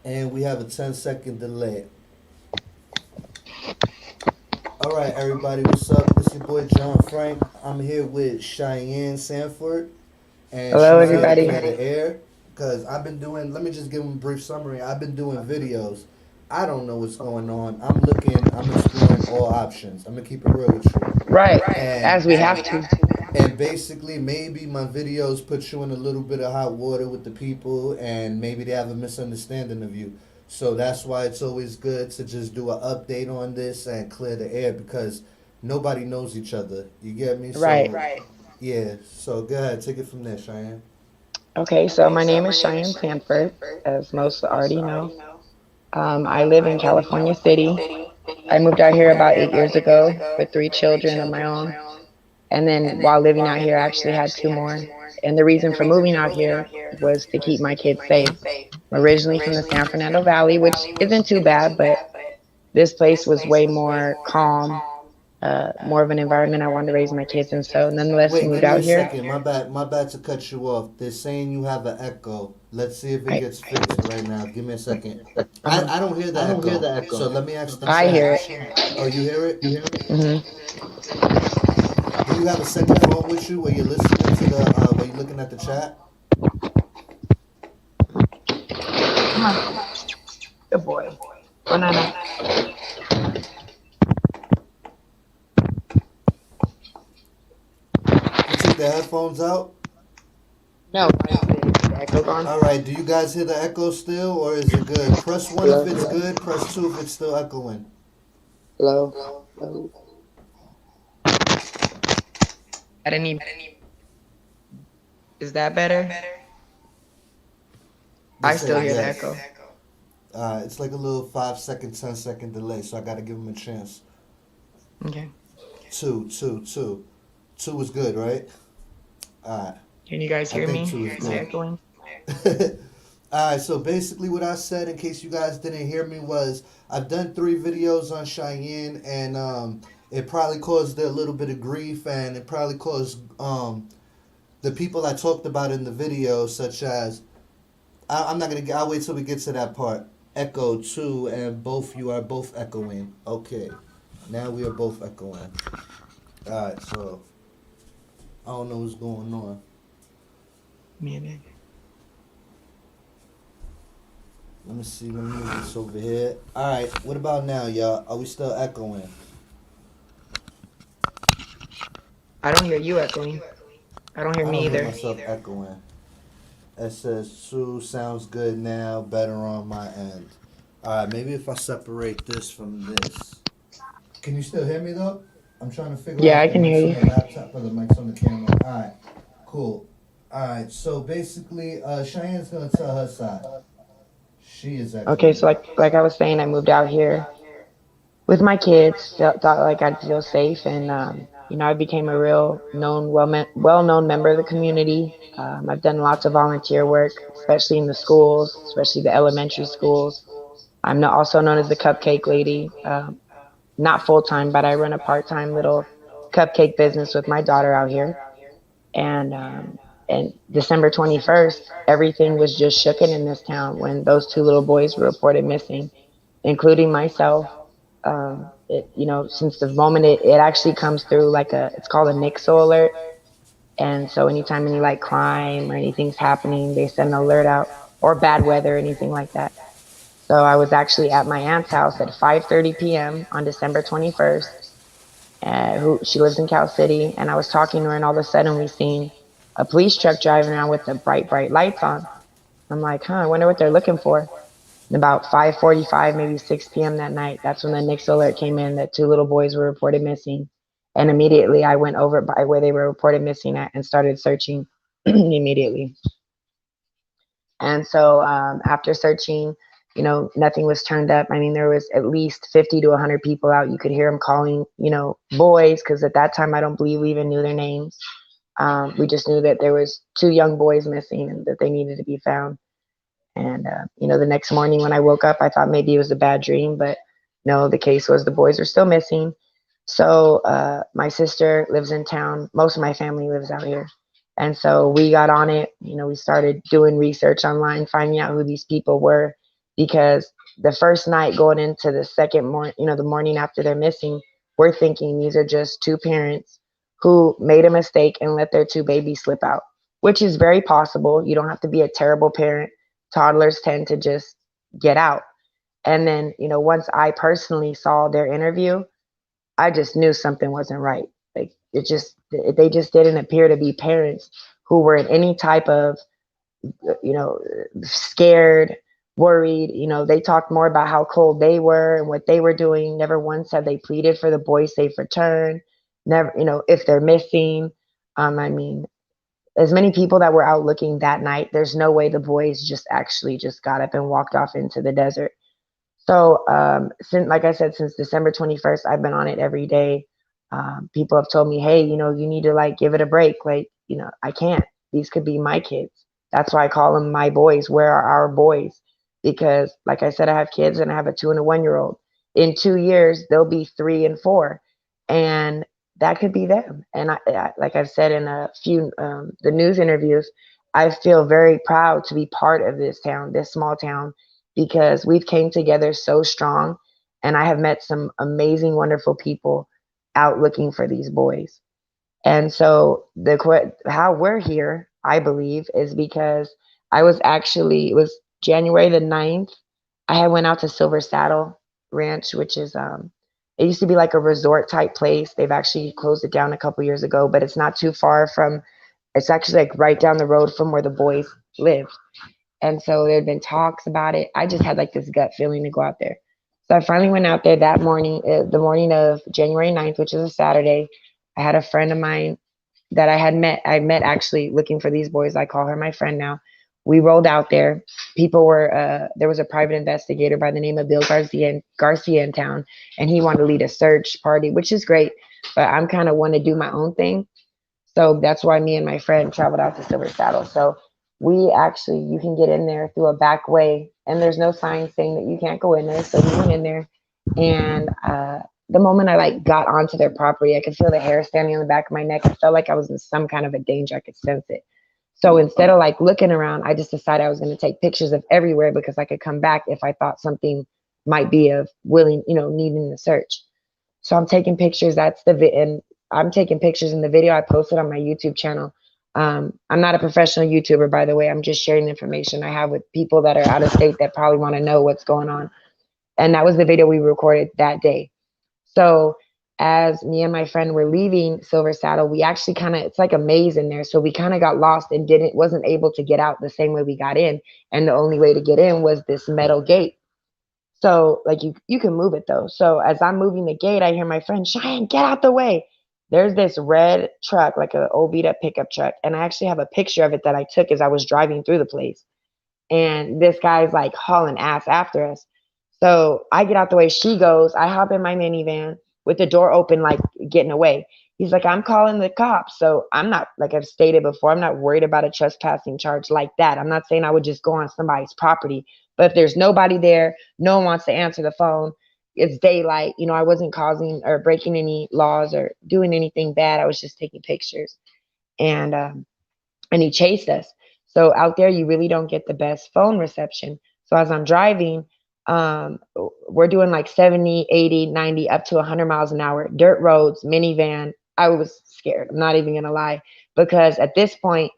And we have a 10-second delay. All right, everybody, what's up? This your boy John Frank. I'm here with Shyann Sanford, and Hello, she's here to everybody. clear the air. Because I've been doing, let me just give them a brief summary. I've been doing videos. I don't know what's going on. I'm exploring all options. I'm going to keep it real with you. Right, And, as we have to. and basically, maybe my videos put you in a little bit of hot water with the people, and maybe they have a misunderstanding of you. So that's why it's always good to just do an update on this and clear the air because nobody knows each other. You get me? Right. So, yeah. So go ahead, take it from there, Cheyenne. Okay, so my name is Shyann Sanford, as most already know. I live in California City. I moved out here about 8 years ago with three children of my own. And then while living out here, I actually had two more. And the reason for moving out here was to keep my kids safe. I'm originally from the San Fernando Valley, which isn't too bad, but this place was way more calm, more of an environment I wanted to raise my kids in. So nonetheless, Wait, moved give me out a here. second. My bad. My bad to cut you off. They're saying you have an echo. Let's see if it I, gets fixed right now. Give me a second. uh, I don't hear the echo. So let me ask the I hear chat. it. Oh, you hear it? Hmm. Do you have a second phone with you where you're listening to the where you're looking at the chat? Come on, good boy. Banana. You took the headphones out? No, the echo gone. All right. Do you guys hear the echo still, or is it good? Press one if Hello, it's good. Press two if it's still echoing. hello, hello. I didn't even. Is that better? They I still said hear the yes. echo. It's like a little 5 second, 10 second delay, so I gotta give them a chance. Okay. Two, two, two. Two was good, right? Alright. Can you guys I hear think me? two is Am I good. echoing? Alright, so basically what I said, in case you guys didn't hear me, was I've done 3 videos on Cheyenne, and it probably caused a little bit of grief, and it probably caused the people I talked about in the video, such as I'm not gonna. I'll wait till we get to that part. Echo two, and both you are both echoing. Okay, now we are both echoing. All right, so I don't know what's going on. Me and it. Let me see. Let me move this over here. All right, what about now, y'all? Are we still echoing? I don't hear you echoing. I don't hear I me don't hear either. myself echoing. It says two sounds good now, better on my end. All right, maybe if I separate this from this. Can you still hear me though? I'm trying to figure out Yeah, if I the can hear mic's on you. the laptop or the mic's on the camera. All right, cool. All right, so basically, Cheyenne's gonna tell her side. She is Okay, echoing. so like I was saying, I moved out here with my kids. Thought like I'd feel safe, and I became a real well known member of the community. I've done lots of volunteer work, especially in the schools, especially the elementary schools. I'm also known as the cupcake lady. Not full time, but I run a part time little cupcake business with my daughter out here. And December 21st, everything was just shooken in this town when those two little boys were reported missing, including myself. Since the moment it actually comes through like it's called a NICSO alert. And so anytime any like crime or anything's happening, they send an alert out, or bad weather, anything like that. So I was actually at my aunt's house at 5:30 p.m. on December 21st. Who she lives in Cal City, and I was talking to her, and all of a sudden we seen a police truck driving around with the bright lights on. I'm like, huh, I wonder what they're looking for. And about 5:45, maybe 6 p.m. that night, that's when the NICS alert came in that two little boys were reported missing. And immediately I went over by where they were reported missing at and started searching immediately. And so after searching, nothing was turned up. I mean, there was at least 50 to 100 people out. You could hear them calling, boys, because at that time I don't believe we even knew their names. We just knew that there was two young boys missing and that they needed to be found. And the next morning when I woke up, I thought maybe it was a bad dream, but no, the case was the boys are still missing. So my sister lives in town. Most of my family lives out here. And so we got on it. We started doing research online, finding out who these people were, because the first night going into the second morning, the morning after they're missing, we're thinking these are just two parents who made a mistake and let their two babies slip out, which is very possible. You don't have to be a terrible parent. Toddlers tend to just get out. And then, once I personally saw their interview, I just knew something wasn't right. Like they just didn't appear to be parents who were in any type of, scared, worried. They talked more about how cold they were and what they were doing. Never once have they pleaded for the boys' safe return. Never, if they're missing. I mean, as many people that were out looking that night, there's no way the boys just actually just got up and walked off into the desert. So, since, like I said, since December 21st, I've been on it every day. People have told me, hey, you need to like give it a break. Like, I can't. These could be my kids. That's why I call them my boys. Where are our boys? Because, like I said, I have kids and I have a 2 and a 1 year old. In 2 years, they'll be 3 and 4, and that could be them. And like I've said in a few the news interviews, I feel very proud to be part of this town, this small town, because we've came together so strong, and I have met some amazing, wonderful people out looking for these boys. And so how we're here, I believe, is because it was January the 9th. I had went out to Silver Saddle Ranch, which is it used to be like a resort type place. They've actually closed it down a couple years ago, but it's not too far from, it's actually like right down the road from where the boys lived. And so there had been talks about it. I just had like this gut feeling to go out there. So I finally went out there that morning, the morning of January 9th, which is a Saturday. I had a friend of mine that I had met. I met actually looking for these boys. I call her my friend now. We rolled out there. There was a private investigator by the name of Bill Garcia in town, and he wanted to lead a search party, which is great. But I'm kind of want to do my own thing. So that's why me and my friend traveled out to Silver Saddle. So you can get in there through a back way, and there's no sign saying that you can't go in there. So we went in there, and the moment I like got onto their property, I could feel the hair standing on the back of my neck. I felt like I was in some kind of a danger. I could sense it. So instead of like looking around, I just decided I was going to take pictures of everywhere because I could come back if I thought something might be of willing, needing the search. So I'm taking pictures. And I'm taking pictures in the video I posted on my YouTube channel. I'm not a professional YouTuber, by the way. I'm just sharing the information I have with people that are out of state that probably want to know what's going on. And that was the video we recorded that day. So as me and my friend were leaving Silver Saddle, we actually it's like a maze in there. So we kind of got lost and wasn't able to get out the same way we got in. And the only way to get in was this metal gate. So like you can move it though. So as I'm moving the gate, I hear my friend, Shyann, get out the way. There's this red truck, like an old beat up pickup truck. And I actually have a picture of it that I took as I was driving through the place. And this guy's like hauling ass after us. So I get out the way. She goes. I hop in my minivan with the door open, like getting away. He's like, I'm calling the cops. So I'm not, like I've stated before, I'm not worried about a trespassing charge like that. I'm not saying I would just go on somebody's property. But if there's nobody there, no one wants to answer the phone, it's daylight. I wasn't causing or breaking any laws or doing anything bad. I was just taking pictures. And he chased us. So out there, you really don't get the best phone reception. So as I'm driving, we're doing like 70, 80, 90, up to 100 miles an hour, dirt roads, minivan. I was scared. I'm not even going to lie, because at this point,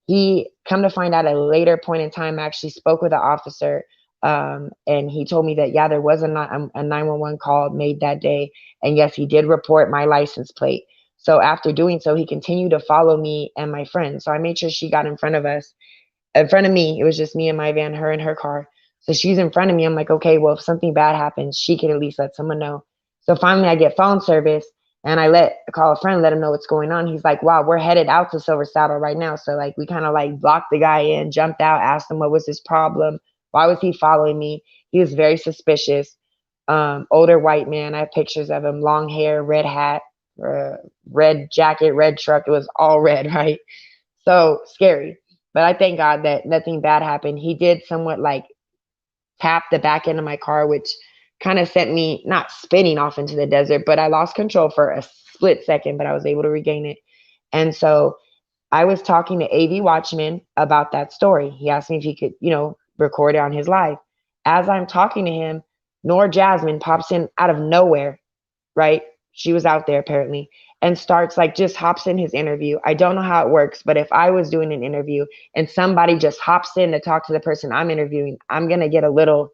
he come to find out at a later point in time, actually spoke with an officer. And he told me that, yeah, there was a 911 call made that day. And yes, he did report my license plate. So after doing so, he continued to follow me and my friend. So I made sure she got in front of us, in front of me. It was just me and my van, her in her car. So she's in front of me. I'm like, okay, well, if something bad happens, she can at least let someone know. So finally I get phone service, and I call a friend, let him know what's going on. He's like, wow, we're headed out to Silver Saddle right now. So like, we kind of like blocked the guy in, jumped out, asked him what was his problem. Why was he following me? He was very suspicious. Older white man. I have pictures of him, long hair, red hat, red jacket, red truck. It was all red, right? So scary. But I thank God that nothing bad happened. He did somewhat like tap the back end of my car, which kind of sent me not spinning off into the desert, but I lost control for a split second, but I was able to regain it. And so I was talking to AV Watchman about that story. He asked me if he could, record it on his live. As I'm talking to him, Nor Jasmine pops in out of nowhere, right? She was out there apparently, and starts like just hops in his interview. I don't know how it works, but if I was doing an interview and somebody just hops in to talk to the person I'm interviewing, I'm going to get a little,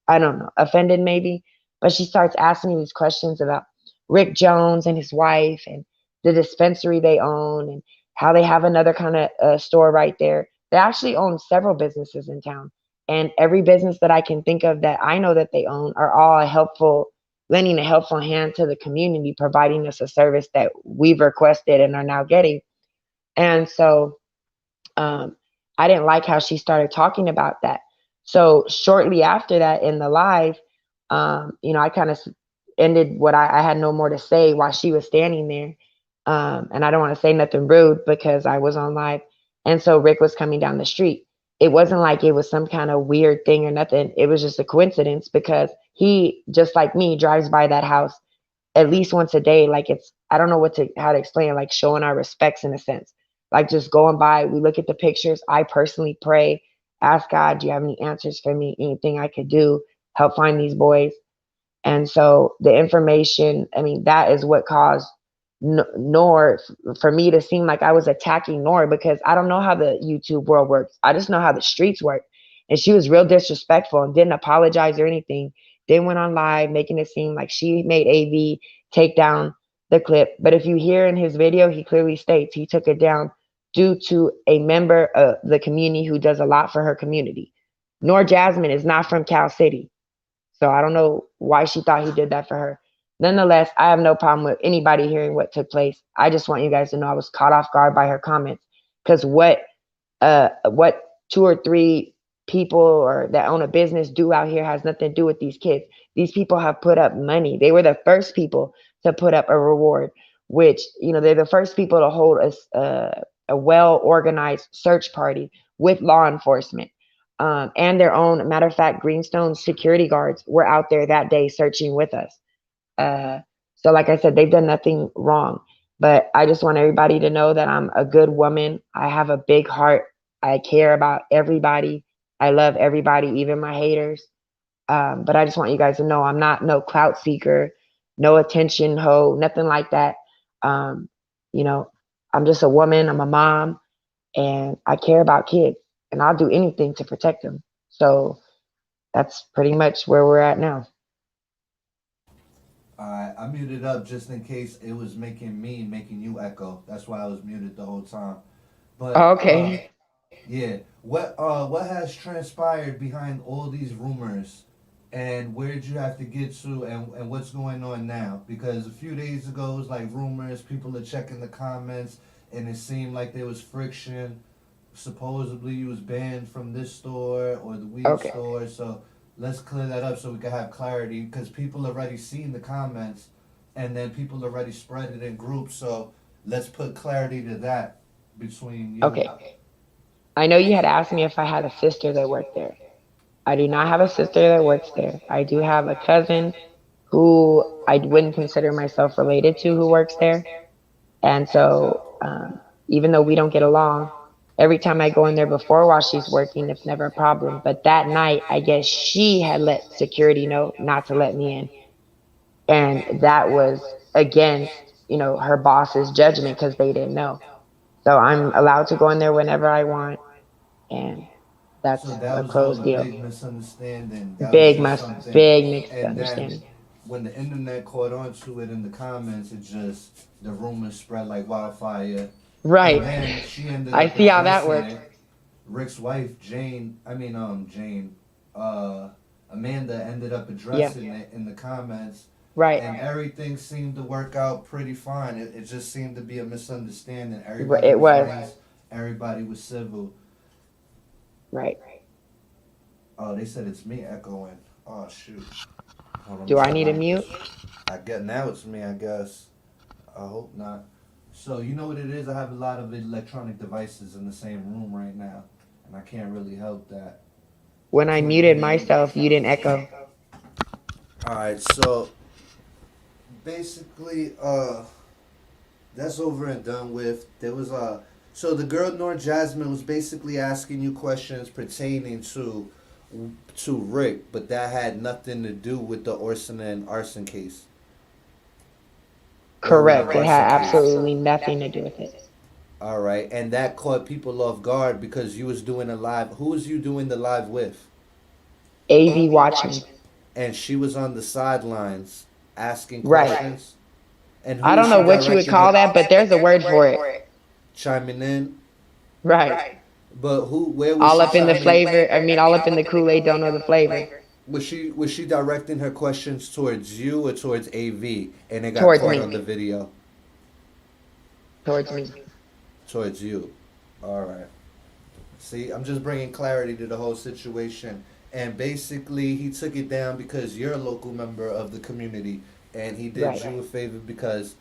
I don't know, offended maybe. But she starts asking me these questions about Rick Jones and his wife and the dispensary they own and how they have another kind of store right there. They actually own several businesses in town. And every business that I can think of that I know that they own are all helpful, lending a helpful hand to the community, providing us a service that we've requested and are now getting. And so um, I didn't like how she started talking about that. So shortly after that in the live, I kind of ended what I had no more to say while she was standing there. And I don't want to say nothing rude because I was on live. And so Rick was coming down the street. It wasn't like it was some kind of weird thing or nothing. It was just a coincidence because he, just like me, drives by that house at least once a day. Like it's, I don't know how to explain it, like showing our respects in a sense. Like just going by, we look at the pictures. I personally pray, ask God, do you have any answers for me? Anything I could do, help find these boys. And so the information, I mean, that is what caused Nor for me to seem like I was attacking Nor because I don't know how the YouTube world works. I just know how the streets work. And she was real disrespectful and didn't apologize or anything. Then went on live making it seem like she made AV take down the clip. But if you hear in his video, he clearly states he took it down due to a member of the community who does a lot for her community. Nor Jasmine is not from Cal City. So I don't know why she thought he did that for her. Nonetheless, I have no problem with anybody hearing what took place. I just want you guys to know I was caught off guard by her comments because what two or three people or that own a business do out here has nothing to do with these kids. These people have put up money. They were the first people to put up a reward, which they're the first people to hold a well organized search party with law enforcement and their own. Matter of fact, Greenstone security guards were out there that day searching with us. Uh, so, like I said, they've done nothing wrong. But I just want everybody to know that I'm a good woman. I have a big heart. I care about everybody. I love everybody, even my haters. But I just want you guys to know I'm not no clout seeker, no attention hoe, nothing like that. Um, you know, I'm just a woman. I'm a mom, and I care about kids, and I'll do anything to protect them. So that's pretty much where we're at now. Alright, I muted up just in case it was making you echo. That's why I was muted the whole time. But Okay. yeah, what has transpired behind all these rumors, and where did you have to get to, and what's going on now? Because a few days ago it was like rumors, people are checking the comments, and it seemed like there was friction. Supposedly you was banned from this store or the weed Okay. store. So let's clear that up so we can have clarity because people already seen the comments, and then people already spread it in groups. So let's put clarity to that between you. Okay. I know you had asked me if I had a sister that worked there. I do not have a sister that works there. I do have a cousin who I wouldn't consider myself related to who works there. And so, even though we don't get along, every time I go in there before while she's working, it's never a problem. But that night, I guess she had let security know not to let me in. And that was against, her boss's judgment because they didn't know. So I'm allowed to go in there whenever I want. And So that's that a was all closed a deal. big misunderstanding. That was Big, just something. big And then misunderstanding. when the internet caught on to it in the comments, it just, the rumors spread like wildfire. And Right. then she ended I up see how that addressing works. it. Rick's wife, Jane, uh, Amanda ended up Yeah. addressing it in the comments, Right. and everything seemed to work out pretty fine. It just seemed to be a misunderstanding. Everybody It was was. nice, everybody was civil. Right. Oh, they said it's me echoing. Oh, shoot. Hold on, let me Do I stop need a my. mute? I get now it's me, I guess. I hope not. So, you know what it is? I have a lot of electronic devices in the same room right now, and I can't really help that. I When I can't muted really. myself, you didn't echo. Alright, so basically, that's over and done with. There was so the girl Nor Jasmine was basically asking you questions pertaining to to Rick, but that had nothing to do with the Orson and arson case or with the Correct. It arson had case. absolutely nothing to do with it. All right, and that caught people off guard because you was doing a live. Who was you doing the live with? AV Watchman. And she was on the sidelines asking Right. questions. And who I was don't she know what you would directing her? call that, but there's a word for it. Chiming in. Right. But who? Where was All she up in the chiming? flavor. I mean, all up in the Kool-Aid, don't know the flavor. Was she directing her questions towards you or towards AV? And it got Towards caught me. on the video Towards me. towards you. All right. See, I'm just bringing clarity to the whole situation. And basically, he took it down because you're a local member of the community, and he did Right. you a favor because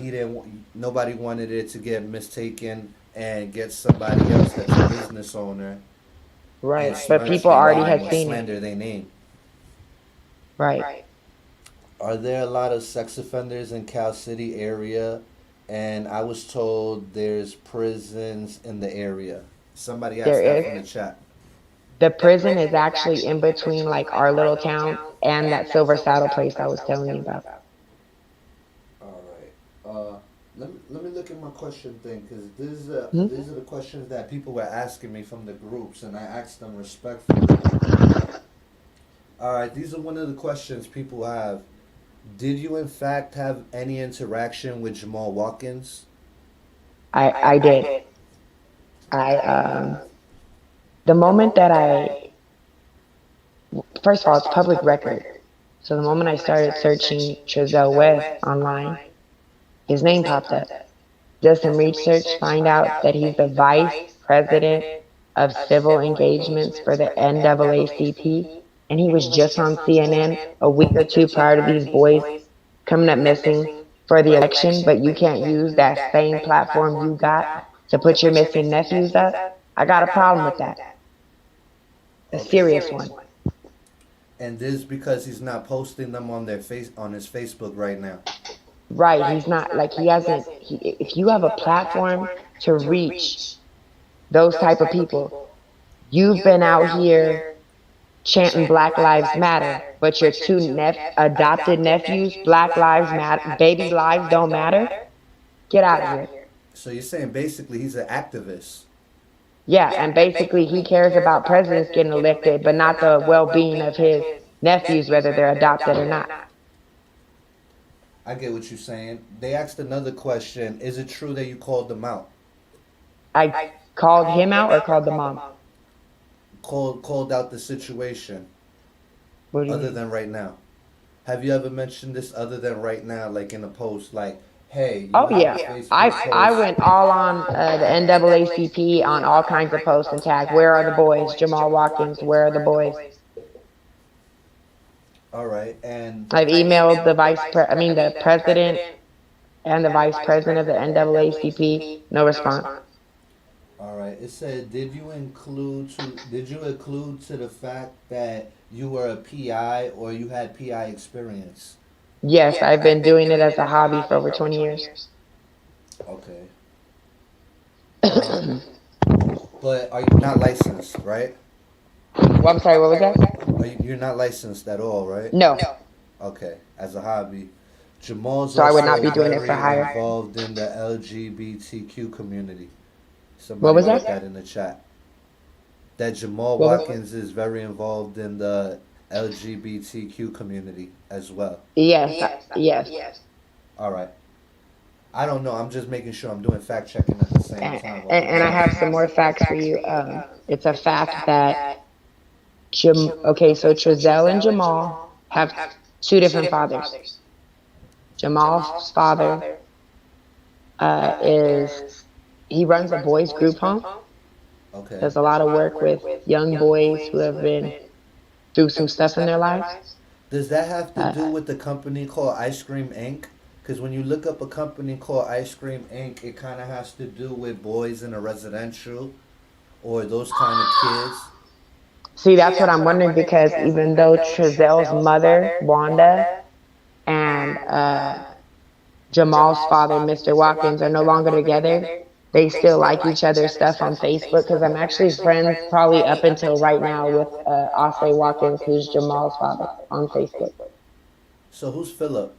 he didn't. Nobody wanted it to get mistaken and get somebody else that's a business owner and Right. But smirch people their already name had or seen it. slander their name. Right. Are there a lot of sex offenders in Cal City area? And I was told there's prisons in the area. Somebody There asked that from the is. chat. The prison is actually in between like our little town and that Silver Saddle place I was telling you about. All right. Let me look at my question thing because Hmm? these are the questions that people were asking me from the groups, and I asked them respectfully. All right, these are one of the questions people have. Did you in fact have any interaction with Jamal Watkins? I did. I the moment that first of all, it's public record. So the moment I started searching Trezell West online, his name popped up. Did some research, find out that he's the vice president of civil engagements for the NAACP, and he was just on CNN a week or two prior to these boys coming up missing for the election. But you can't use that same platform you got to put your missing nephews up. I got a problem with that, a Okay. serious one. And this because he's not posting them on their face on his Facebook right now. Right? He's not like he hasn't. If you have a platform to reach those type of people, you've been out here chanting Black Lives Matter, but your two adopted nephews, Black Lives Matter, baby lives don't matter. Get out of here. So you're saying basically he's an activist. Yeah, and basically he cares about presidents getting elected, but not the well-being of his nephews, whether they're adopted or not. I get what you're saying. They asked another question. Is it true that you called them out? I called him out or called the mom. Called out the situation What do you other mean? than right now. Have you ever mentioned this other than right now, like in a post, like, hey, you Oh have yeah, a Facebook I post? went all on the NAACP on all kinds of posts and tagged. Where are the boys? Jamal Watkins. Where are the boys? All right, and I've emailed the president and the vice president of the NAACP. No response. all right. It said, did you include to the fact that you were a PI or you had PI experience? Yes, I've been doing it as a hobby for over 20 years. Okay. Um, but are you not licensed, right? Well, I'm sorry, what was that? You're not licensed at all, right? No. Okay, as a hobby. Jamal's So I would also not be doing it for very hire. involved in the LGBTQ community. What Somebody was put that? that in the chat. That Jamal What was Watkins is very involved in the LGBTQ community as well. Yes, yes. All right. I don't know. I'm just making sure I'm doing fact checking at the same time while And people I have ask. some more facts for you. It's a fact that okay, so Trezell and Jamal have two different fathers. Jamal's father is he runs a boys group home. Okay. Does a lot of work with young boys who have been through some stuff in their lives. Does that have to do Uh, with the company called Ice Cream Inc.? Because when you look up a company called Ice Cream Inc., it kind of has to do with boys in a residential or those kind of kids. See, that's what I'm wondering because even though Trezell's mother, Wanda, and Jamal's father, Mr. Watkins, are no longer together, they still like each other's stuff on Facebook because I'm actually friends probably up until right now with Osei Watkins, who's Jamal's father, on Facebook. So who's Philip?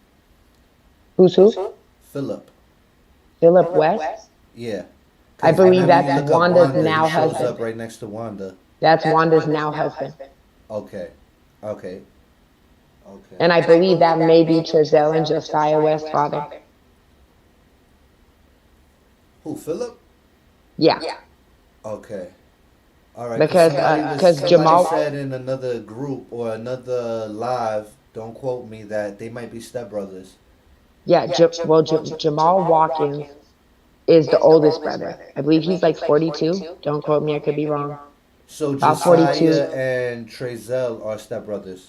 Who's who? Philip. Philip West. Yeah. I Because believe whenever you that's look up Wanda's Wanda, he now shows husband. up right next to Wanda. That's Wanda's now husband. Okay. Okay. Okay. And I believe that may be Trezell and Josiah West's father. Who, Philip? Yeah, Okay. All right, because because somebody Jamal, said in another group or another live, don't quote me, that they might be stepbrothers. yeah, Jamal Watkins is the oldest brother. I believe he's like 42. Don't quote me, I could be wrong. So About 42. Josiah and Trezell are stepbrothers.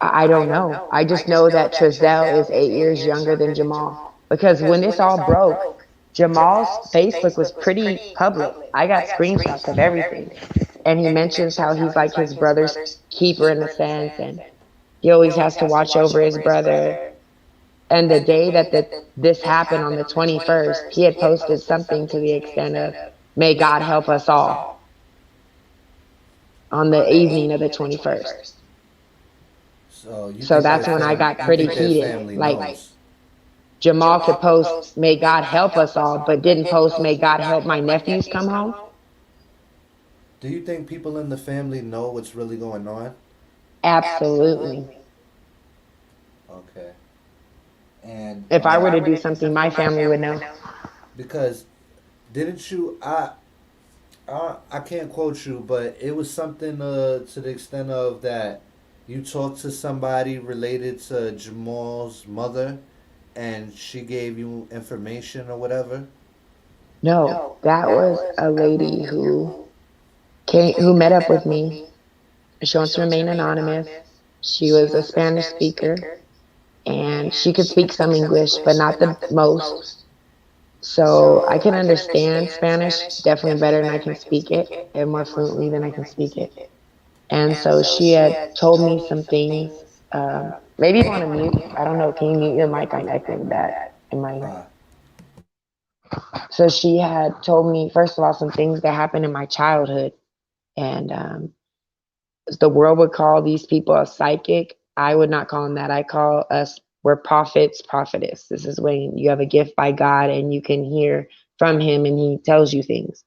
I don't know. I just know that Trezell is 8 years younger than Jamal. Because when this all broke, Jamal's Facebook was pretty public. I got screenshots of everything. And he mentions how he's like his brother's keeper in a sense, and he always has to watch over his brother. And the day that this happened on the 21st, he had posted something to the extent of, "May God help us all," on the evening of the 21st. So So that's when I got you pretty think their heated. family Like, knows? Jamal could post, "May God help us all," but didn't post, "May God help my nephews come home." Do you think people in the family know what's really going on? Absolutely. Okay. And If I were to do something, my family would know. because didn't you? I can't quote you, but it was something to the extent of that you talked to somebody related to Jamal's mother, and she gave you information or whatever. No, that was a lady who met up with me. She wants to remain anonymous. She was a Spanish speaker and she could speak some English, but not the most. So I can understand Spanish definitely better than I can speak it, and more fluently than I can speak it. And so she had told me some things. Maybe you want to mute. I don't know. Can you mute your mic? I'm echoing that in my mic. So she had told me, first of all, some things that happened in my childhood. And the world would call these people a psychic. I would not call them that. I call us, we're prophets, prophetess. This is when you have a gift by God and you can hear from him and he tells you things.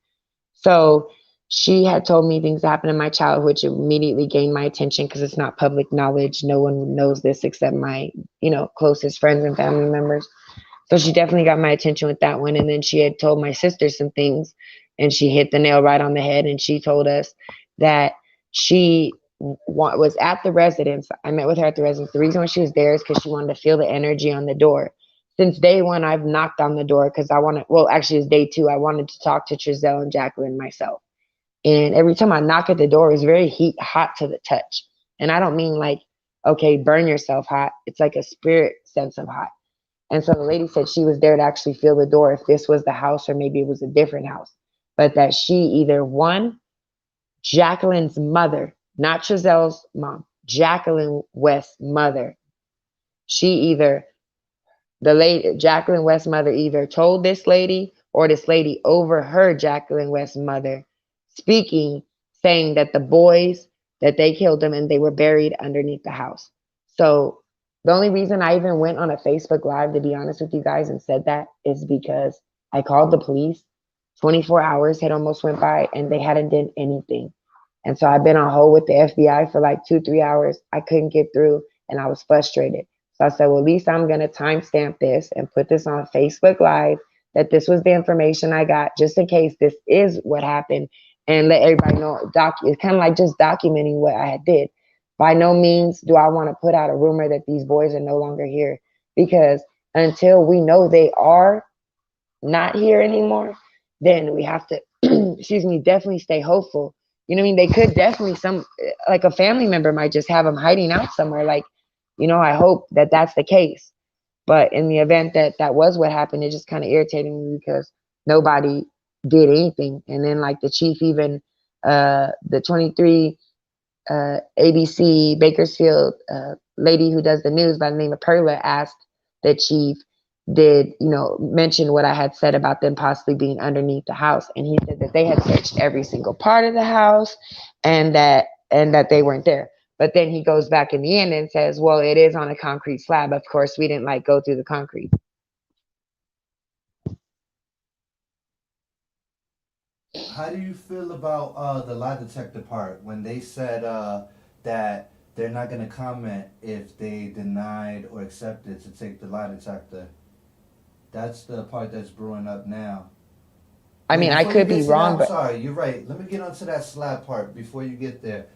So she had told me things that happened in my childhood, which immediately gained my attention because it's not public knowledge. No one knows this except my, closest friends and family members. So she definitely got my attention with that one. And then she had told my sister some things and she hit the nail right on the head. And she told us that she was at the residence. I met with her at the residence. The reason why she was there is because she wanted to feel the energy on the door. Since day one, I've knocked on the door because I wanted, well, actually, it's day two. I wanted to talk to Trezell and Jacqueline myself. And every time I knock at the door, it's very hot to the touch. And I don't mean like, okay, burn yourself hot. It's like a spirit sense of hot. And so the lady said she was there to actually feel the door if this was the house or maybe it was a different house. But that she either one, Jacqueline's mother, not Chazelle's mom, Jacqueline West's mother, she either, the lady, Jacqueline West's mother either told this lady or this lady overheard Jacqueline West's mother speaking, saying that the boys, that they killed them and they were buried underneath the house. So the only reason I even went on a Facebook Live, to be honest with you guys, and said that is because I called the police. 24 hours had almost went by and they hadn't done anything. And so I've been on hold with the FBI for like 2, 3 hours. I couldn't get through and I was frustrated. So I said, well, at least I'm going to timestamp this and put this on Facebook Live that this was the information I got just in case this is what happened and let everybody know. It's kind of like just documenting what I had did. By no means do I want to put out a rumor that these boys are no longer here because until we know they are not here anymore, then we have to, excuse me, definitely stay hopeful. You know what I mean? They could definitely like a family member might just have them hiding out somewhere. Like, I hope that that's the case. But in the event that that was what happened, it just kind of irritated me because nobody did anything. And then like the chief, even the 23 ABC Bakersfield lady who does the news by the name of Perla asked the chief did, mention what I had said about them possibly being underneath the house. And he said that they had searched every single part of the house and that they weren't there. But then he goes back in the end and says, well, it is on a concrete slab. Of course, we didn't like go through the concrete. How do you feel about the lie detector part when they said that they're not going to comment if they denied or accepted to take the lie detector? That's the part that's brewing up now. I Wait, mean, I before you could get be to that, wrong, I'm but sorry. You're right. Let me get onto that slab part before you get there.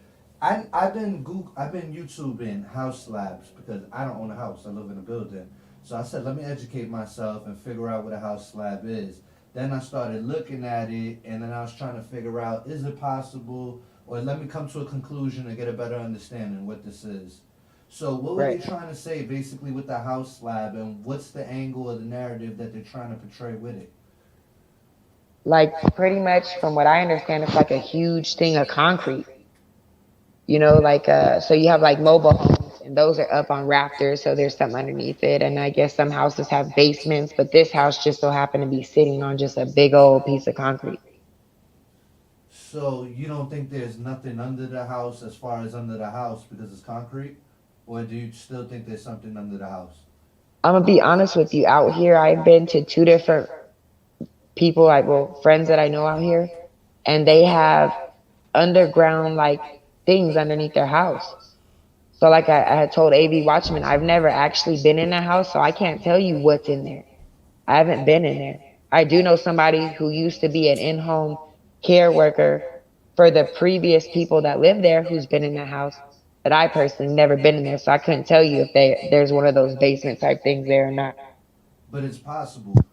I've been YouTubing house slabs because I don't own a house. I live in a building. So I said, let me educate myself and figure out what a house slab is. Then I started looking at it, and then I was trying to figure out, is it possible, or let me come to a conclusion and get a better understanding what this is. So what were they right. trying to say basically with the house slab, and what's the angle or the narrative that they're trying to portray with it? Like pretty much from what I understand, it's like a huge thing of concrete. Like so you have like mobile homes and those are up on rafters, so there's something underneath it. And I guess some houses have basements, but this house just so happened to be sitting on just a big old piece of concrete. So you don't think there's nothing under the house as far as under the house because it's concrete? Or do you still think there's something under the house? I'm gonna be honest with you. Out here, I've been to two different people, like well, friends that I know out here, and they have underground like things underneath their house. So like I had told AV Watchman, I've never actually been in a house, so I can't tell you what's in there. I haven't been in there. I do know somebody who used to be an in-home care worker for the previous people that lived there who's been in the house, but I personally never been in there, so I couldn't tell you if there's one of those basement type things there or not. But it's possible.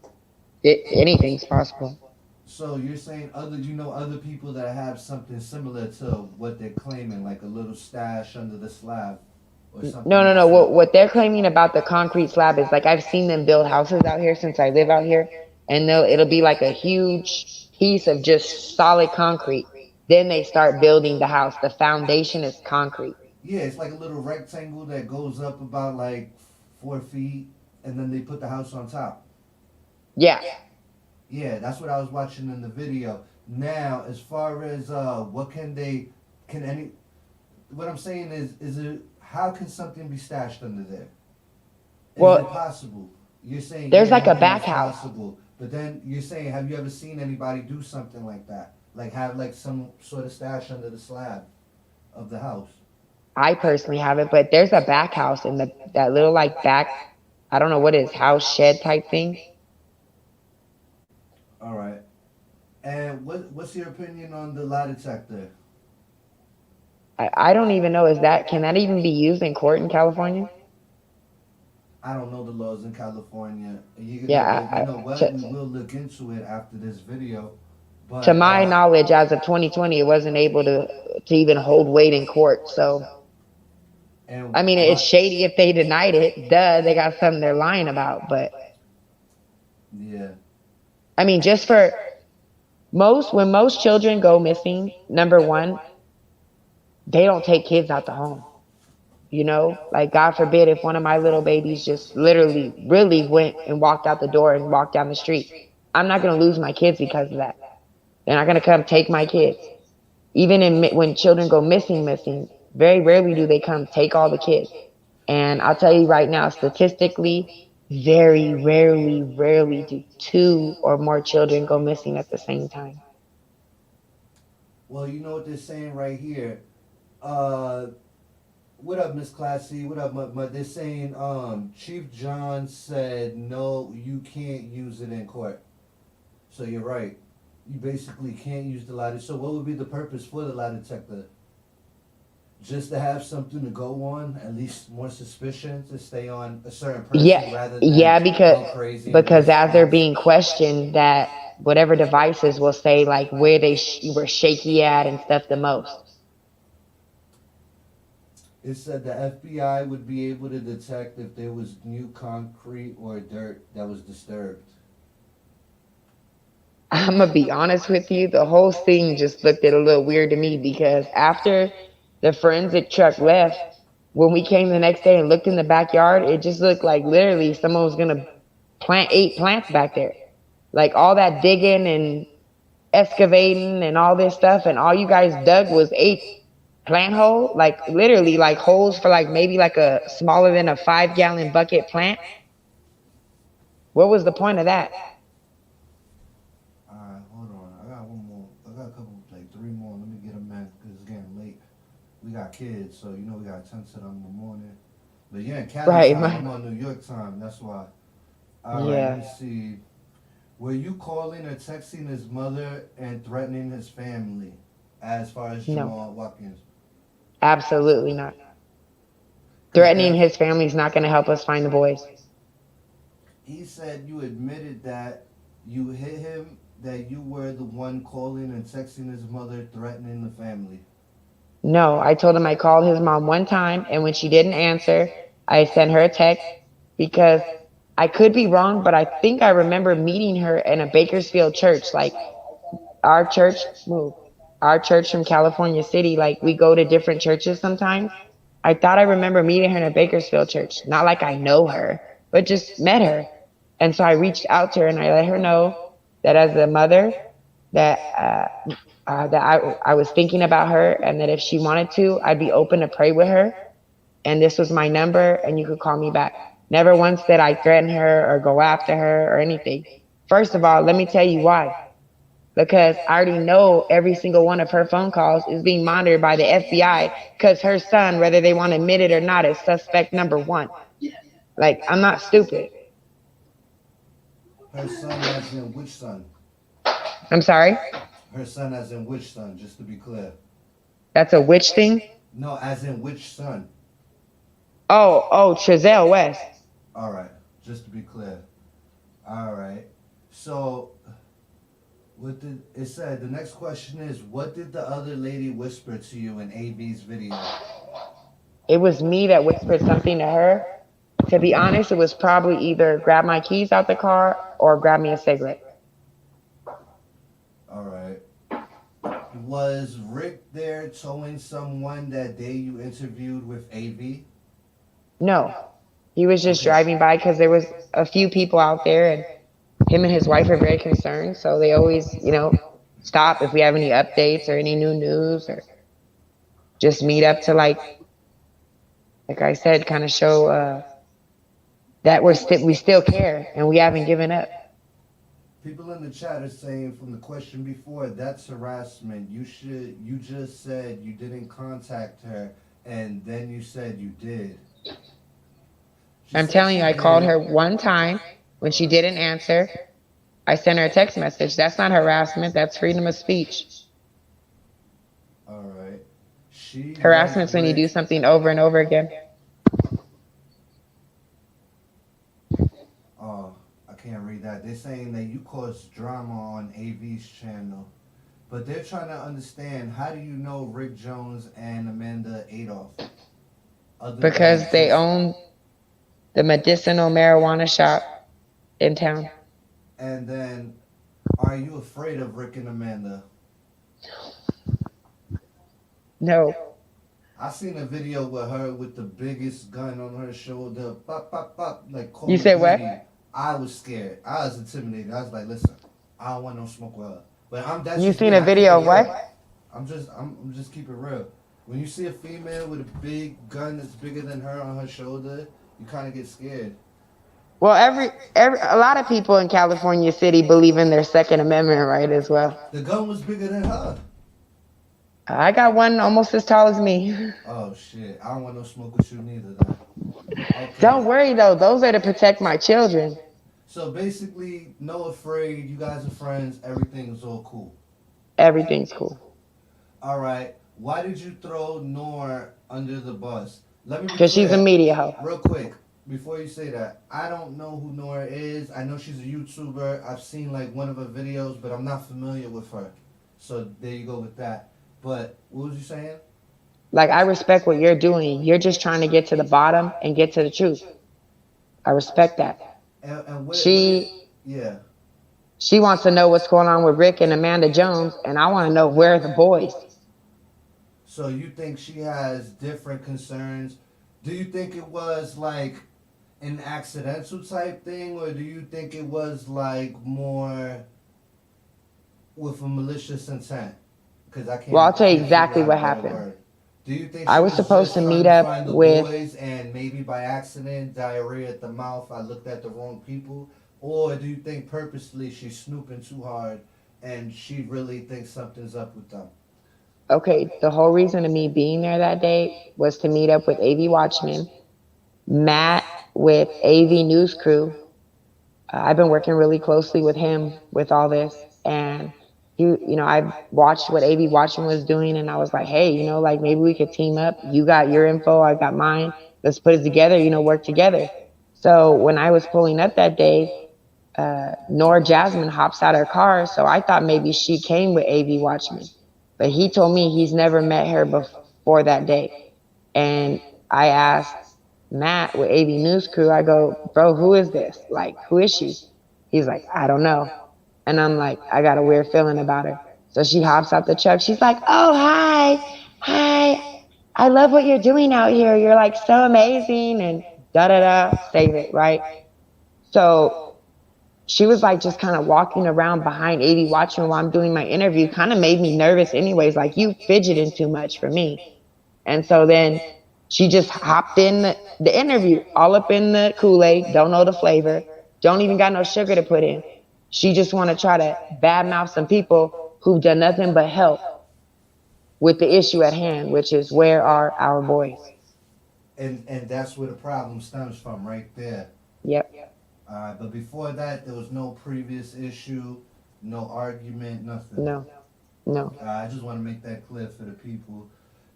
Anything's possible. So you're saying other people that have something similar to what they're claiming, like a little stash under the slab or something No, of no, the no. sort. What they're claiming about the concrete slab is like I've seen them build houses out here since I live out here, and it'll be like a huge piece of just solid concrete. Then they start building the house. The foundation is concrete. Yeah, it's like a little rectangle that goes up about like 4 feet, and then they put the house on top. Yeah. Yeah, that's what I was watching in the video. Now, as far as what can any, what I'm saying is it how can something be stashed under there? Is it Well, possible? You're saying yeah, there's like a anything back is house. possible, but then you're saying have you ever seen anybody do something like that? Like have like some sort of stash under the slab of the house? I personally haven't, but there's a back house in the that little like back. I don't know what it is, house shed type thing. All right. And what's your opinion on the lie detector? I don't even know, is that, can that even be used in court in California? I don't know the laws in California. You're gonna, Yeah. but you know what? To, We will look into it after this video. to But my knowledge, as of 2020, it wasn't able to even hold weight in court. So and I mean, it's what? shady if they denied it. Duh, they got something they're lying about. But Yeah. I mean, just for when most children go missing, number one, they don't take kids out the home. Like God forbid if one of my little babies just literally, really went and walked out the door and walked down the street. I'm not going to lose my kids because of that. They're not going to come take my kids. Even when children go missing, very rarely do they come take all the kids. And I'll tell you right now, statistically, very rarely do two or more children go missing at the same time. Well, you know what they're saying right here. Uh, what up, Miss Classy? What up, they're saying Chief John said no, you can't use it in court. So you're right. You basically can't use the lie detector. So what would be the purpose for the lie detector? Just to have something to go on, at least more suspicion to stay on a certain Yeah, person rather than yeah, go crazy and because waste as they're spots. being questioned, that whatever devices will say like where they were shaky at and stuff the most. It said the FBI would be able to detect if there was new concrete or dirt that was disturbed. I'm gonna be honest with you, the whole thing just looked a little weird to me because after the forensic truck left, when we came the next day and looked in the backyard, it just looked like literally someone was gonna plant 8 plants back there. Like all that digging and excavating and all this stuff, and all you guys dug was 8 plant hole, like literally like holes for like maybe like a smaller than a 5 gallon bucket plant. What was the point of that? Alright, hold on. I got one more. I got a couple, like three more. Let me get them in because it's getting late. We got kids, so you know we got to tend to them in the morning. But you're in Cali Right, time. my I'm on New York time. That's why. Alright, let yeah. me see. Were you calling or texting his mother and threatening his family as far as No, Jamal Watkins? absolutely not. Because Threatening his family is not going to help us find the boys. he said you admitted that you hit him, that you were the one calling and texting his mother, threatening the family. No, I told him I called his mom one time, and when she didn't answer, I sent her a text because I could be wrong, but I think I remember meeting her in a Bakersfield church. Like our church, move, our church from California City, like we go to different churches sometimes. I thought I remember meeting her in a Bakersfield church. Not like I know her, but just met her. And so I reached out to her and I let her know that as a mother, that I was thinking about her, and that if she wanted to, I'd be open to pray with her. And this was my number, and you could call me back. Never once did I threaten her or go after her or anything. First of all, let me tell you why. Because I already know every single one of her phone calls is being monitored by the FBI, because her son, whether they want to admit it or not, is suspect number one. Like, I'm not stupid. Her son, as in which son? I'm sorry? Her son, as in which son? Just to be clear. That's a witch thing? No, as in which son? Oh, Trezelle West. All right, just to be clear. All right. So, what did it said? The next question is, what did the other lady whisper to you in AB's video? It was me that whispered something to her. To be honest, it was probably either grab my keys out the car or grab me a cigarette. All right. Was Rick there towing someone that day you interviewed with AV? No, he was just Okay. driving by because there was a few people out there, and him and his wife are very concerned. So they always, stop if we have any updates or any new news, or just meet up to like I said, kind of show that we still care and we haven't given up. People in the chat are saying from the question before, that's harassment. You just said you didn't contact her and then you said you did. She I'm said telling you, she I called did. her one time. When she didn't answer, I sent her a text message. That's not harassment. That's freedom of speech. All right. She let Harassment's when you do Rick. something over and over again. Oh, I can't read that. They're saying that you caused drama on AV's channel. But they're trying to understand, how do you know Rick Jones and Amanda Adolf? Other than Because they just. own the medicinal marijuana shop in town. And then, are you afraid of Rick and Amanda? No. I seen a video with her with the biggest gun on her shoulder, pop, pop, pop, like You Call of said what? Duty. I was scared. I was intimidated. I was like, listen, I don't want no smoke with her. But that's You just seen me. a I keep it video of what? real. I'm just keep it real. When you see a female with a big gun that's bigger than her on her shoulder, you kind of get scared. Well, every a lot of people in California City believe in their Second Amendment right as well. The gun was bigger than her. I got one almost as tall as me. Oh shit! I don't want no smoke with you neither. Then. Don't Okay. worry though; those are to protect my children. So basically, no afraid. You guys are friends. Everything is all cool. Everything's cool All right. Why did you throw Nor under the bus? Let me be because she's a clear, media hoe. real quick, before you say that. I don't know who Nora is. I know she's a YouTuber. I've seen like one of her videos, but I'm not familiar with her. So there you go with that. But what was you saying? Like I respect what you're doing. You're just trying to get to the bottom and get to the truth. I respect that. And what is? She Yeah. she wants to know what's going on with Rick and Amanda Jones, and I want to know where are the boys. So you think she has different concerns? Do you think it was like an accidental type thing, or do you think it was like more with a malicious intent? Because I Well, I'll can't tell you can't figure exactly out a what better happened. word. Do you think I she was was supposed just to trying meet to up find the with, boys and maybe by accident, diarrhea at the mouth, I looked at the wrong people? Or do you think purposely she's snooping too hard and she really thinks something's up with them? okay, the whole reason of me being there that day was to meet up with AV Watchman, Matt with AV News Crew. I've been working really closely with him with all this, and I watched what AV Watchman was doing, and I was like, hey, like maybe we could team up. You got your info, I got mine. Let's put it together. Work together. So when I was pulling up that day, Nora Jasmine hops out her car, so I thought maybe she came with AV Watchman, but he told me he's never met her before that day, and I asked Matt with AV News Crew, I go, bro, who is this? Like, who is she? He's like, I don't know. And I'm like, I got a weird feeling about her. So she hops out the truck. She's like, oh, hi. Hi. I love what you're doing out here. You're like so amazing. And da da da, save it, right? So she was like just kind of walking around behind 80 watching while I'm doing my interview, kind of made me nervous, anyways. Like, you fidgeting too much for me. And so then she just hopped in the interview, all up in the Kool-Aid, don't know the flavor, don't even got no sugar to put in. She just want to try to badmouth some people who've done nothing but help with the issue at hand, which is where are our boys? And that's where the problem stems from, right there. Yep. But before that, there was no previous issue, no argument, nothing. No. No. I just want to make that clear for the people.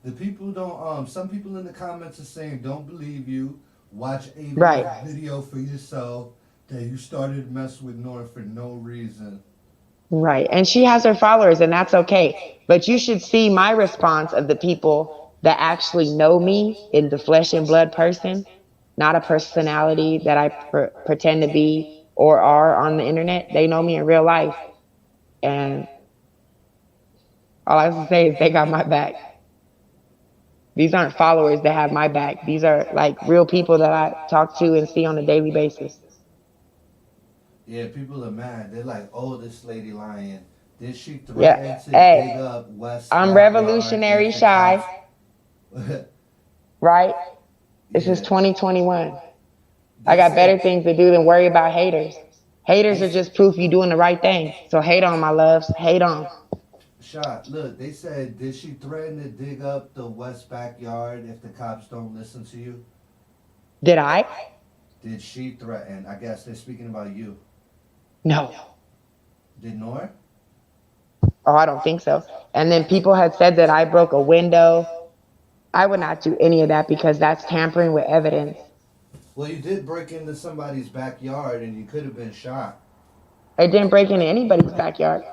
The people don't. Some people in the comments are saying don't believe you. Watch AV's Right. video for yourself. That you started to mess with Nora for no reason. Right. And she has her followers, and that's okay. But you should see my response of the people that actually know me in the flesh and blood person, not a personality that I pretend to be or are on the internet. They know me in real life. And all I have to say is they got my back. These aren't followers that have my back. These are like real people that I talk to and see on a daily basis. Yeah, people are mad. They're like, "Oh, this lady lying. Did she Yeah. threaten to dig Hey, up West's I'm backyard revolutionary if the shy, cops?" right? This is Yeah. 2021. I They got better said. things to do than worry about haters. Haters are just proof you doing the right thing. So hate on, my loves. Hate on. Shot. Look, they said, did she threaten to dig up the West backyard if the cops don't listen to you? Did I? Did she threaten? I guess they're speaking about you. No. Did Nor? Oh, I don't think so. And then people had said that I broke a window. I would not do any of that because that's tampering with evidence. Well, you did break into somebody's backyard and you could have been shot. I didn't break into anybody's backyard.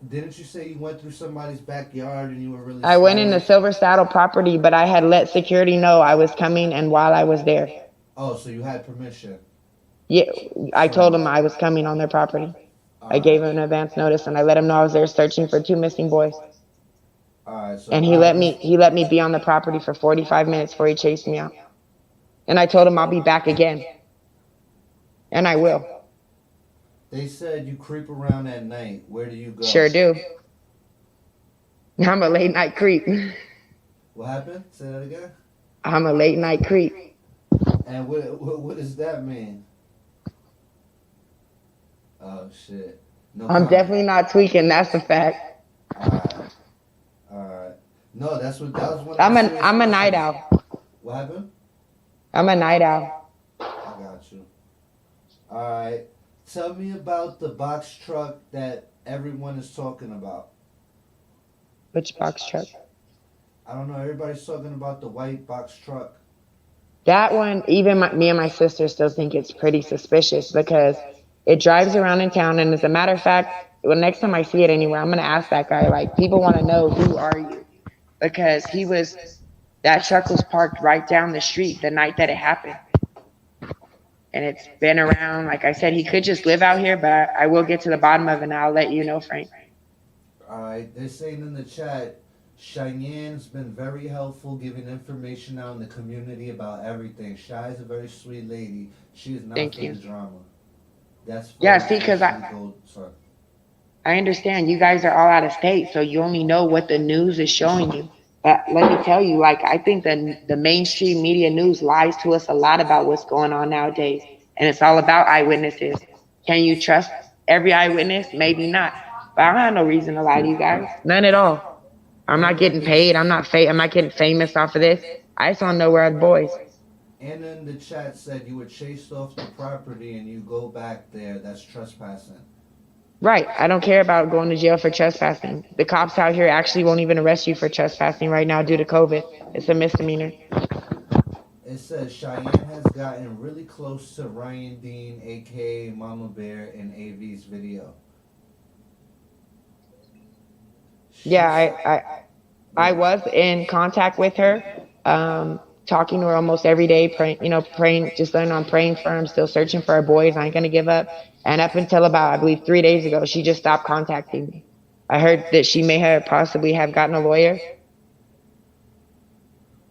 Didn't you say you went through somebody's backyard and you were really I went in slow? the Silver Saddle property, but I had let security know I was coming and while I was there. Oh, so you had permission. Yeah, I told So, them I was coming on their property. I gave alright. him an advance notice and I let him know I was there searching for two missing boys. Alright, so And I he let me be on the property for 45 minutes before he chased me out. And I told him I'll be back again. And I will. they said you creep around at night. Where do you go? Sure do. I'm a late night creep. What happened? Say that again. I'm a late night creep. And what does that mean? Oh shit. No I'm comment. definitely not tweaking, that's a fact. Alright. Alright. No, that was one of the serious I'm a night questions. owl. What happened? I'm a night owl. I got you. Alright. Tell me about the box truck that everyone is talking about. Which box truck? I don't know, everybody's talking about the white box truck. That one, even me and my sister still think it's pretty suspicious because it drives around in town. And as a matter of fact, well, next time I see it anywhere, I'm going to ask that guy, like, people want to know, who are you? Because that truck was parked right down the street the night that it happened. And it's been around, like I said, he could just live out here, but I will get to the bottom of it and I'll let you know, Frank. Alright, they're saying in the chat, Cheyenne's been very helpful giving information out in the community about everything. Shy is a very sweet lady. She is not Thank for the you. drama. That's Yeah, for see, because actually go. Sorry. I understand you guys are all out of state, so you only know what the news is showing you. But let me tell you, like I think the mainstream media news lies to us a lot about what's going on nowadays, and it's all about eyewitnesses. Can you trust every eyewitness? Maybe not. But I don't have no reason to lie to you guys. None at all. I'm not And getting paid. I'm not getting famous off of this. I just want to know where are the boys. and in the chat said you were chased off the property and you go back there. That's trespassing. Right. I don't care about going to jail for trespassing. The cops out here actually won't even arrest you for trespassing right now due to COVID. It's a misdemeanor. It says Cheyenne has gotten really close to Ryan Dean, aka Mama Bear, in AV's video. She Yeah, said, I yeah. was in contact with her, talking to her almost every day, praying, praying, just letting on praying for her. I'm still searching for her boys. I ain't gonna give up. And up until about, I believe, 3 days ago, she just stopped contacting me. I heard that she may have possibly have gotten a lawyer.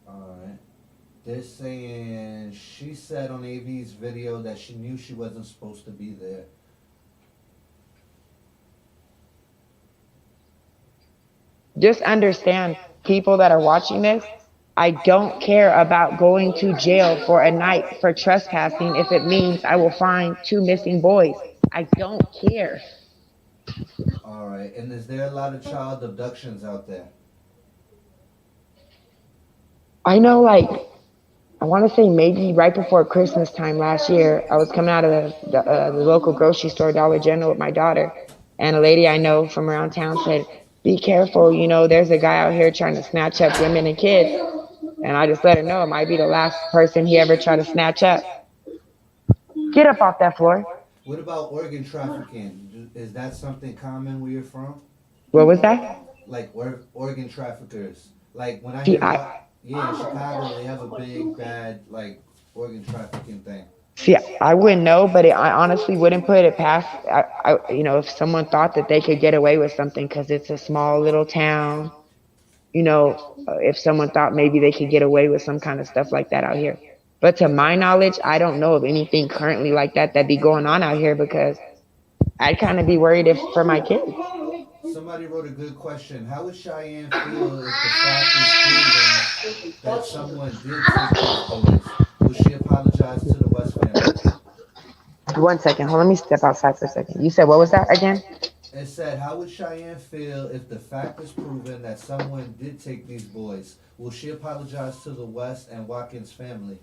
Alright. They're saying she said on AV's video that she knew she wasn't supposed to be there. Just understand, people that are watching this, I don't care about going to jail for a night for trespassing if it means I will find two missing boys. I don't care. Alright. And is there a lot of child abductions out there? I know, like, I want to say maybe right before Christmas time last year, I was coming out of the local grocery store, Dollar General, with my daughter, and a lady I know from around town said, "Be careful, there's a guy out here trying to snatch up women and kids." And I just let her know it might be the last person he ever tried to snatch up. Get up off that floor. What about organ trafficking? Is that something common where you're from? What was that? Like organ traffickers. Like when I See, hear about, yeah, in Chicago they have a big bad like organ trafficking thing. see, I wouldn't know, but I honestly wouldn't put it past. If someone thought that they could get away with something because it's a small little town, if someone thought maybe they could get away with some kind of stuff like that out here. But to my knowledge, I don't know of anything currently like that be going on out here because I'd kind of be worried if for my kids. Somebody wrote a good question. How would Cheyenne feel if the fact is proven that someone did take these boys? Will she apologize to the West family? 1 second, hold on, let me step outside for a second. You said what was that again? It said, how would Cheyenne feel if the fact is proven that someone did take these boys? Will she apologize to the West and Watkins family?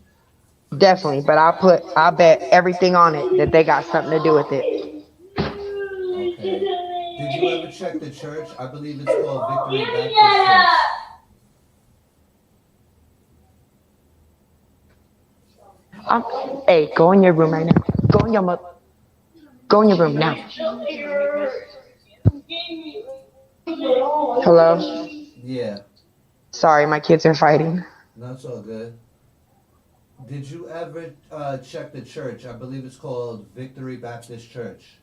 Definitely, but I'll bet everything on it that they got something to do with it. Okay. Did you ever check the church? I believe it's called Victory Baptist Church. Um, hey, go in your room right now. Go in your go in your room now. Hello. Yeah. Sorry, my kids are fighting. No, it's all good. Did you ever check the church? I believe it's called Victory Baptist Church.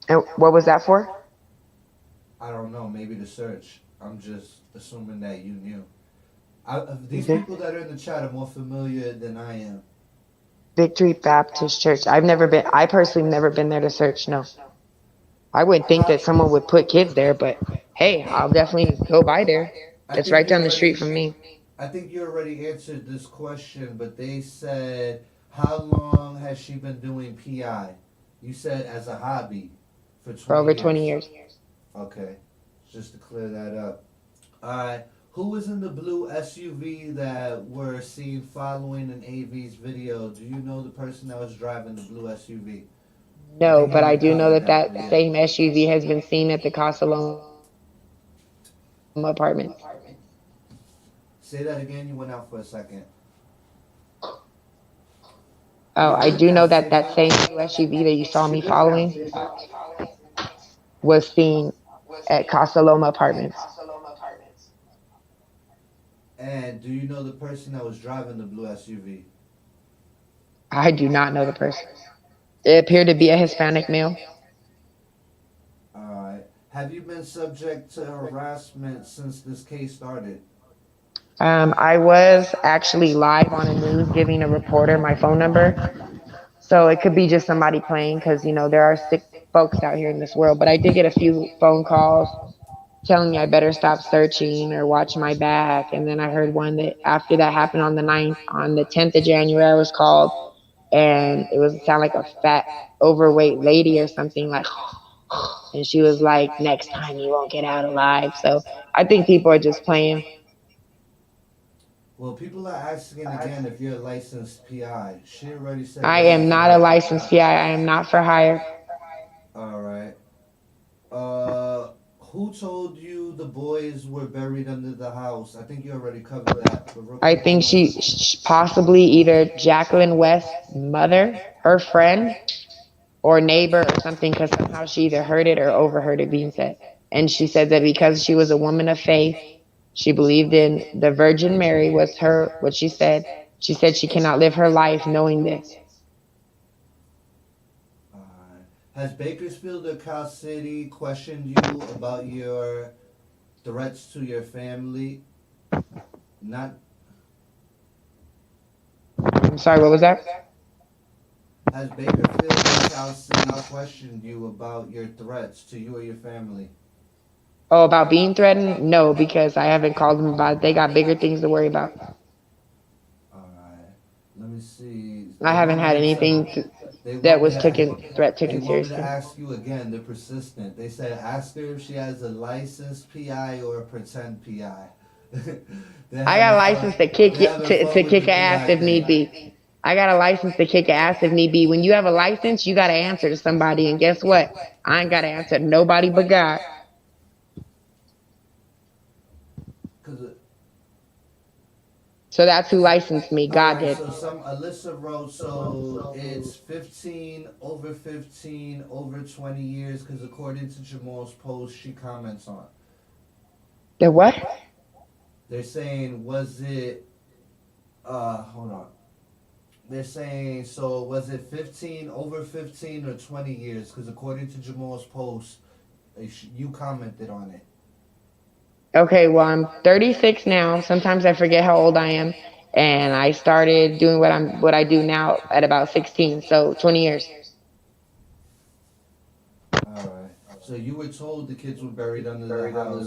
And what was that for? I don't know, maybe the search. I'm just assuming that you knew. These Okay. people that are in the chat are more familiar than I am. Victory Baptist Church. I've never been. I personally never been there to search. No, I wouldn't think that someone would put kids there, but hey, I'll definitely go by there. I It's think right you down the street already from me. I think you already answered this question, but they said how long has she been doing PI? You said as a hobby for For 20 over 20 years. years. Okay. Just to clear that up. Alright. Who was in the blue SUV that were seen following in AV's video? Do you know the person that was driving the blue SUV? I No, think you but I already do know covered that that, but that yeah. same SUV has been seen at the Casa Loma apartments. Say that again. You went out for a second. Oh, Yeah, I break do know down. that Say that that. same blue SUV that you saw me Break down. following was seen at Casa Loma Apartments. And do you know the person that was driving the blue SUV? I do not know the person. It appeared to be a Hispanic male. Alright. Have you been subject to harassment since this case started? I was actually live on the news giving a reporter my phone number. So it could be just somebody playing because, there are sick folks out here in this world. But I did get a few phone calls telling me I better stop searching or watch my back. And then I heard one that after that happened on the 9th, on the 10th of January, I was called and it was sound like a fat, overweight lady or something like, and she was like, next time you won't get out alive. So I think people are just playing. Well, people are asking again if you're a licensed PI. She already said I yes. am If not a you're licensed PI. I am not for hire. all right. Uh, who told you the boys were buried under the house? I think you already covered that, but real I quick, think I'm she possibly either Jacqueline West's mother, her friend, or neighbor or something, because somehow she either heard it or overheard it being said. And she said that because she was a woman of faith, she believed in the Virgin Mary was her, what she said. She said she cannot live her life knowing this. Has Bakersfield or Cal City questioned you about your threats to your family? Not I'm sorry, what was that? Has Bakerfield or Cal City questioned you about your threats to you or your family? Oh, about being threatened? No, because I haven't called them about it. They got bigger things to worry about. All right. Let me see. I haven't had anything that was They taken want me to seriously. ask you again. They're persistent. They said ask her if she has a licensed PI or a pretend PI. they're I got a having fun. license to kick They're y- having to fun to with kick the ass PI if need thing. be. I got a license to kick ass if need be. When you have a license, you got to answer to somebody, and guess what? I ain't got to answer to nobody but God. Cause So that's who licensed me. all God right, did. so some Alyssa wrote, so it's 15 over 20 years, because according to Jamal's post, she comments on. The what? They're saying, was it? Hold on. They're saying, so was it 15 over 15 or 20 years? Because according to Jamal's post, you commented on it. Okay, well, I'm 36 now. Sometimes I forget how old I am, and I started doing what I do now at about 16. So 20 years. All right. So you were told the kids were buried under the house,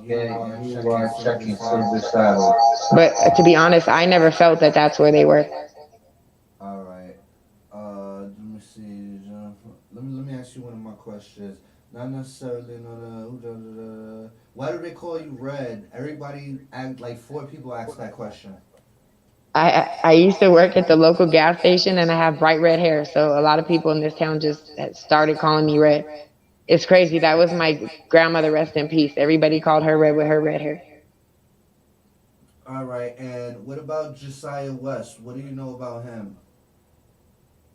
yet you are checking silver saddles. But to be honest, I never felt that that's where they were. All right. Let me see. Let me ask you one of my questions. Not necessarily no Why do they call you Red? Everybody act like four people asked that question. I used to work at the local gas station, and I have bright red hair, so a lot of people in this town just started calling me Red. It's crazy. That was my grandmother, rest in peace. Everybody called her Red with her red hair. All right. And what about Josiah West? What do you know about him?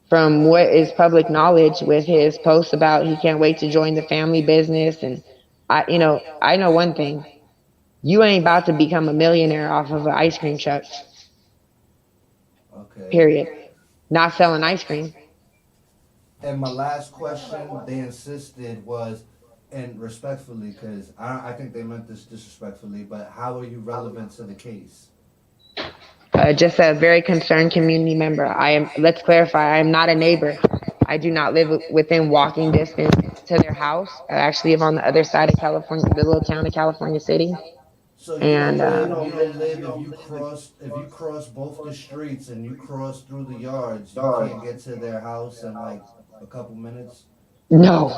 From what is public knowledge with his posts about he can't wait to join the family business, and I know one thing: you ain't about to become a millionaire off of an ice cream truck. Okay. Period. Not selling ice cream. And my last question, they insisted was, and respectfully, because I think they meant this disrespectfully, but how are you relevant to the case? Just a very concerned community member. I am. Let's clarify. I am not a neighbor. I do not live within walking distance to their house. I actually live on the other side of California, the little town of California City. So And you don't live if you cross both the streets and you cross through the yards, you can't get to their house in like a couple minutes. no,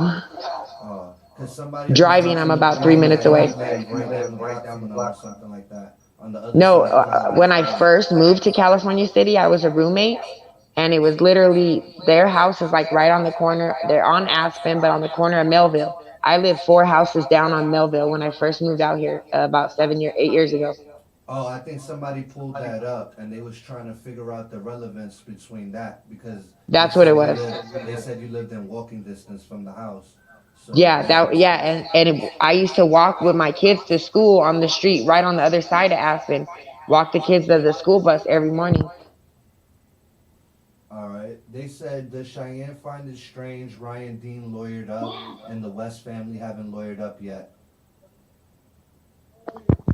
Because somebody was driving, I'm mentioning about 3 minutes away. you live right down the block from them or something like that on the other No, side of when Cali. I first moved to California City, I was a roommate, and it was literally their house is like right on the corner. They're on Aspen, but on the corner of Melville. I lived 4 houses down on Melville when I first moved out here about 8 years ago. Oh, I think somebody pulled that up and they was trying to figure out the relevance between that because That's what it was. they said you lived in walking distance from the house. So Yeah, I used to walk with my kids to school on the street right on the other side of Aspen. Walk the kids to the school bus every morning. all right. They said, does Cheyenne find it strange Ryan Dean lawyered up and the West family haven't lawyered up yet?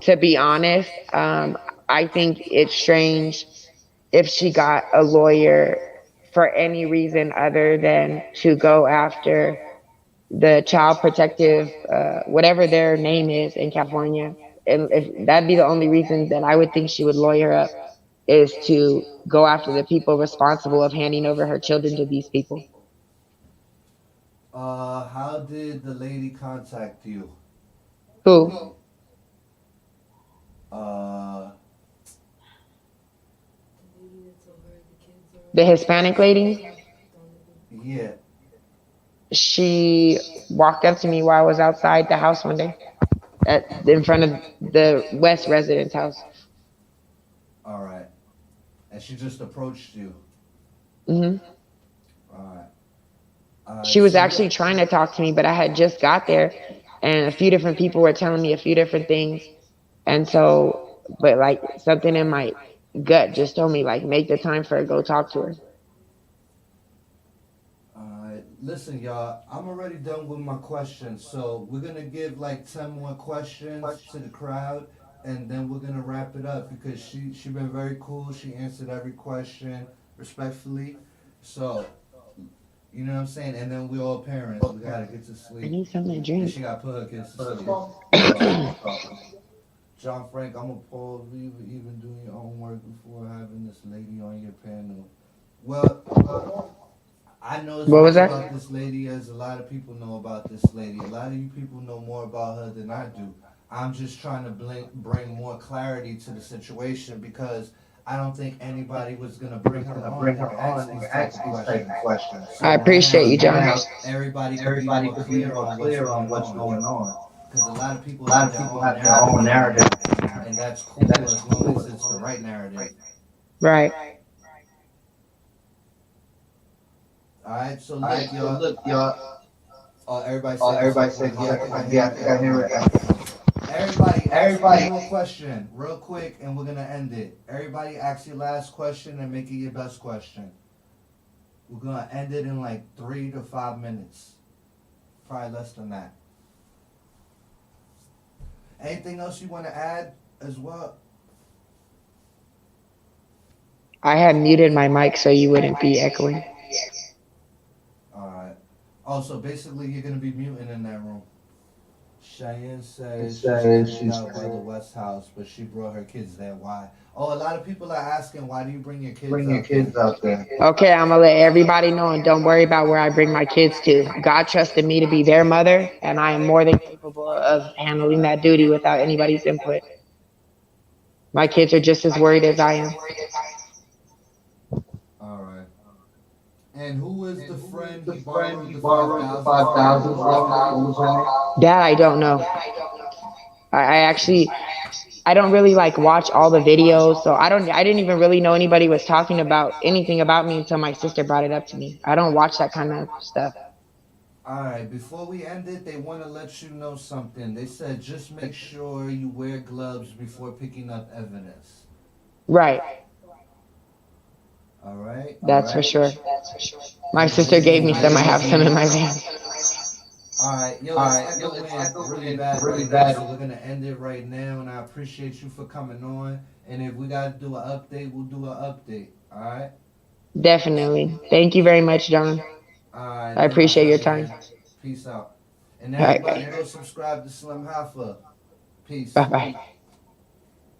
To be honest, I think it's strange if she got a lawyer for any reason other than to go after the child protective, whatever their name is in California. And if that'd be the only reason that I would think she would lawyer up is to go after the people responsible of handing over her children to these people. How did the lady contact you? Who? Uh, The Hispanic lady? yeah. She walked up to me while I was outside the house one day, in front of the West residence house. All right. And she just approached you. Hmm. All right. All right. She was So yeah. actually trying to talk to me, but I had just got there, and a few different people were telling me a few different things. And so, but like something in my gut just told me, like, make the time for her, go talk to her. Listen, y'all. I'm already done with my questions, so we're gonna give like 10 more questions to the crowd, and then we're gonna wrap it up because she been very cool. She answered every question respectfully, so you know what I'm saying. And then we all parents. We gotta get to I sleep, need something to and drink. she got put her kids to sleep. So, John Frank, I'm appalled you even doing your own work before having this lady on your panel. Well, I know as What was much that? about this lady as a lot of people know about this lady. A lot of you people know more about her than I do. I'm just trying to bring more clarity to the situation because I don't think anybody was gonna bring her on and ask these type of questions. I So appreciate now you, John. everybody could be more clear on what's going on because a lot of people have their own narrative going on, and that's cool as long as it's the right narrative. Right. All right. So look, y'all. Everybody said it's echoing. Yeah, I think I hear it echoing. Everybody, ask one more question, real quick, and we're gonna end it. Everybody, ask your last question and make it your best question. We're gonna end it in like 3 to 5 minutes, probably less than that. Anything else you want to add as well? I had muted my mic so you wouldn't be echoing. All right. Oh, so basically, you're gonna be muting in that room. Cheyenne says she's creeped out by the West House, but she brought her kids there. Why? Oh, a lot of people are asking, why do you bring your kids out there? Okay, I'm gonna let everybody know and don't worry about where I bring my kids to. God trusted me to be their mother, and I am more than capable of handling that duty without anybody's input. My kids are just as worried as I am. All right. And who is the friend he borrowed the 5,000 from? What was her name? That I don't know. I actually I don't really like watch all the videos, so I didn't even really know anybody was talking about anything about me until my sister brought it up to me. I don't watch that kind of stuff. All right. Before we end it, they want to let you know something. They said just make sure you wear gloves before picking up evidence. Right, All right. that's for sure. My And sister gave me some. I have some in my van. all right, yo, it's echoing really bad right now, so we're gonna end it right now. And I appreciate you for coming on. And if we gotta do an update, we'll do an update. All right. Definitely. Thank you very much, John. All right. I Thank you, appreciate your time. Cheyenne. Peace out. And All right. everybody, go subscribe to Slim Hoffa. Peace. Bye bye.